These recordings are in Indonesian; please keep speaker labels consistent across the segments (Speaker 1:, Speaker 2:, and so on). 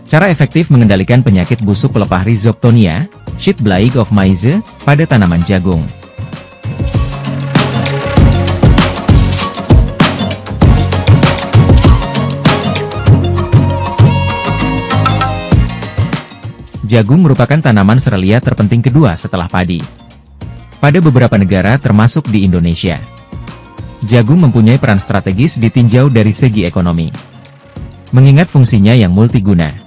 Speaker 1: Cara efektif mengendalikan penyakit busuk pelepah Rhizoctonia, sheet blight of maize, pada tanaman jagung. Jagung merupakan tanaman serelia terpenting kedua setelah padi. Pada beberapa negara termasuk di Indonesia, jagung mempunyai peran strategis di tinjau dari segi ekonomi. Mengingat fungsinya yang multiguna.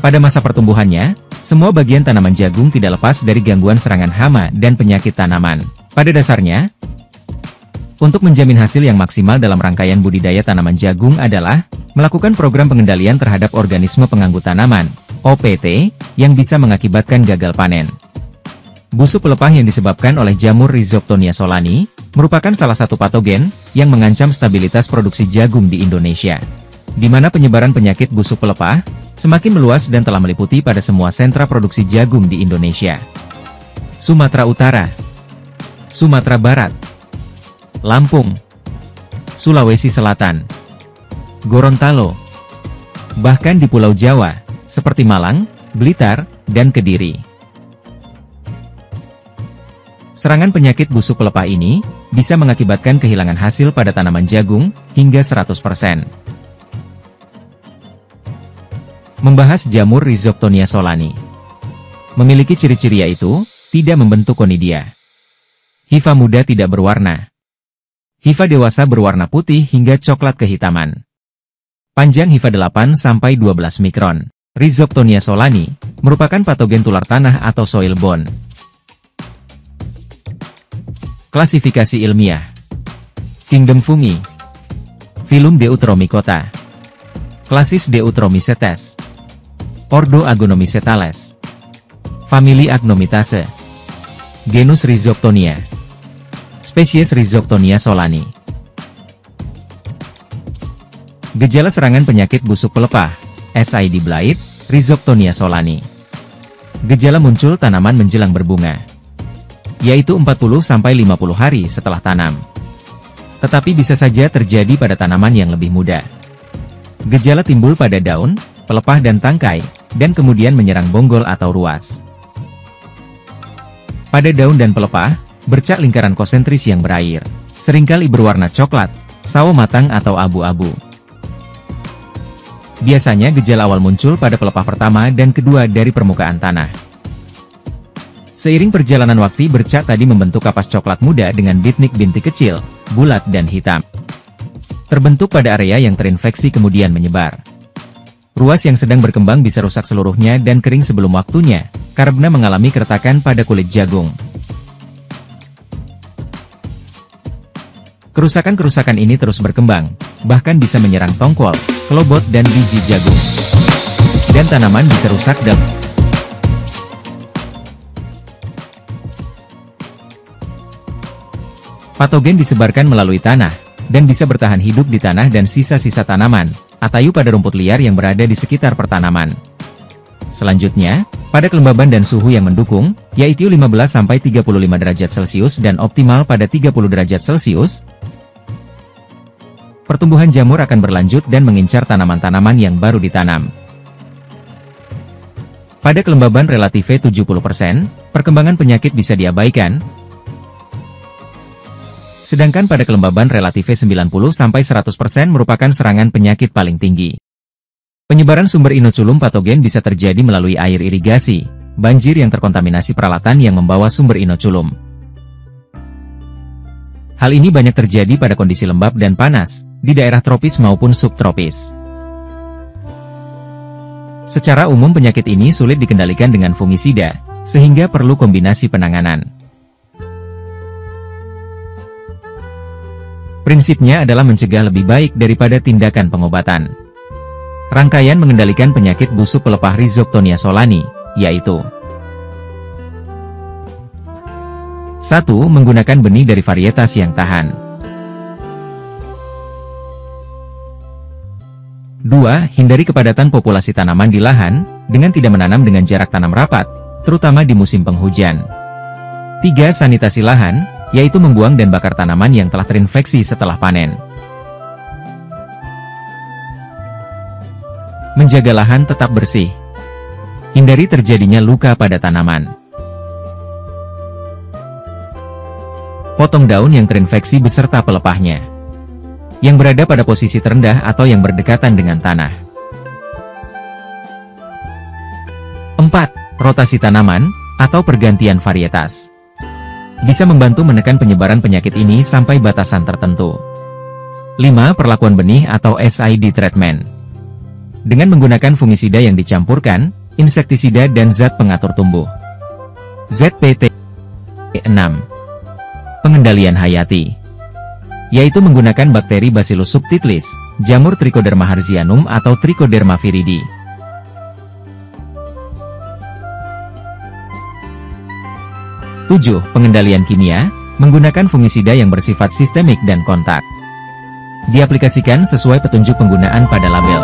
Speaker 1: Pada masa pertumbuhannya, semua bagian tanaman jagung tidak lepas dari gangguan serangan hama dan penyakit tanaman. Pada dasarnya, untuk menjamin hasil yang maksimal dalam rangkaian budidaya tanaman jagung adalah melakukan program pengendalian terhadap organisme pengganggu tanaman, OPT, yang bisa mengakibatkan gagal panen. Busuk pelepah yang disebabkan oleh jamur Rhizoctonia solani, merupakan salah satu patogen yang mengancam stabilitas produksi jagung di Indonesia, di mana penyebaran penyakit busuk pelepah semakin meluas dan telah meliputi pada semua sentra produksi jagung di Indonesia. Sumatera Utara, Sumatera Barat, Lampung, Sulawesi Selatan, Gorontalo, bahkan di Pulau Jawa, seperti Malang, Blitar, dan Kediri. Serangan penyakit busuk pelepah ini bisa mengakibatkan kehilangan hasil pada tanaman jagung hingga 100%. Membahas jamur Rhizoctonia solani. Memiliki ciri-ciri yaitu, tidak membentuk konidia. Hifa muda tidak berwarna. Hifa dewasa berwarna putih hingga coklat kehitaman. Panjang hifa 8–12 mikron. Rhizoctonia solani merupakan patogen tular tanah atau soil-borne. Klasifikasi ilmiah. Kingdom Fungi. Phylum Deuteromycota. Klasis Deuteromycetes. Ordo Agonomycetales. Famili Agnomitase. Genus Rhizoctonia. Spesies Rhizoctonia solani. Gejala serangan penyakit busuk pelepah, SID blight, Rhizoctonia solani. Gejala muncul tanaman menjelang berbunga, yaitu 40–50 hari setelah tanam. Tetapi bisa saja terjadi pada tanaman yang lebih muda. Gejala timbul pada daun, pelepah dan tangkai, dan kemudian menyerang bonggol atau ruas. Pada daun dan pelepah, bercak lingkaran konsentris yang berair, seringkali berwarna coklat, sawo matang atau abu-abu. Biasanya gejala awal muncul pada pelepah pertama dan kedua dari permukaan tanah. Seiring perjalanan waktu bercak tadi membentuk kapas coklat muda dengan bintik-bintik kecil, bulat dan hitam. Terbentuk pada area yang terinfeksi kemudian menyebar. Ruas yang sedang berkembang bisa rusak seluruhnya dan kering sebelum waktunya, karena mengalami keretakan pada kulit jagung. Kerusakan-kerusakan ini terus berkembang, bahkan bisa menyerang tongkol, kelobot dan biji jagung. Dan tanaman bisa rusak dan patogen disebarkan melalui tanah, dan bisa bertahan hidup di tanah dan sisa-sisa tanaman, atau pada rumput liar yang berada di sekitar pertanaman. Selanjutnya, pada kelembaban dan suhu yang mendukung, yaitu 15–35 derajat Celcius dan optimal pada 30 derajat Celcius, pertumbuhan jamur akan berlanjut dan mengincar tanaman-tanaman yang baru ditanam. Pada kelembaban relatif 70%, perkembangan penyakit bisa diabaikan, sedangkan pada kelembaban relatif 90–100% merupakan serangan penyakit paling tinggi. Penyebaran sumber inoculum patogen bisa terjadi melalui air irigasi, banjir yang terkontaminasi peralatan yang membawa sumber inoculum. Hal ini banyak terjadi pada kondisi lembab dan panas, di daerah tropis maupun subtropis. Secara umum penyakit ini sulit dikendalikan dengan fungisida, sehingga perlu kombinasi penanganan. Prinsipnya adalah mencegah lebih baik daripada tindakan pengobatan. Rangkaian mengendalikan penyakit busuk pelepah Rhizoctonia solani, yaitu 1. Menggunakan benih dari varietas yang tahan. 2. Hindari kepadatan populasi tanaman di lahan, dengan tidak menanam dengan jarak tanam rapat, terutama di musim penghujan. 3. Sanitasi lahan, yaitu membuang dan bakar tanaman yang telah terinfeksi setelah panen. Menjaga lahan tetap bersih. Hindari terjadinya luka pada tanaman. Potong daun yang terinfeksi beserta pelepahnya, yang berada pada posisi terendah atau yang berdekatan dengan tanah. 4. Rotasi tanaman, atau pergantian varietas. Bisa membantu menekan penyebaran penyakit ini sampai batasan tertentu. 5. Perlakuan benih atau SID treatment. Dengan menggunakan fungisida yang dicampurkan, insektisida dan zat pengatur tumbuh. ZPT. 6. Pengendalian hayati, yaitu menggunakan bakteri Bacillus subtilis, jamur Trichoderma hertzianum atau Trichoderma viridi. 7. Pengendalian kimia, menggunakan fungisida yang bersifat sistemik dan kontak. Diaplikasikan sesuai petunjuk penggunaan pada label.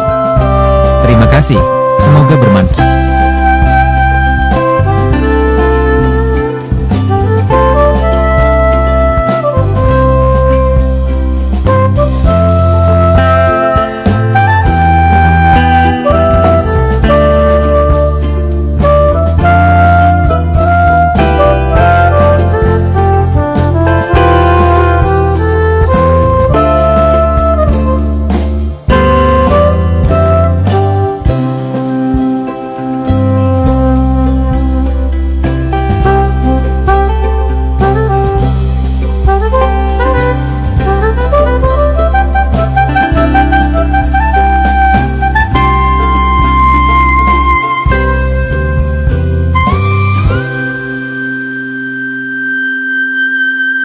Speaker 1: Terima kasih, semoga bermanfaat.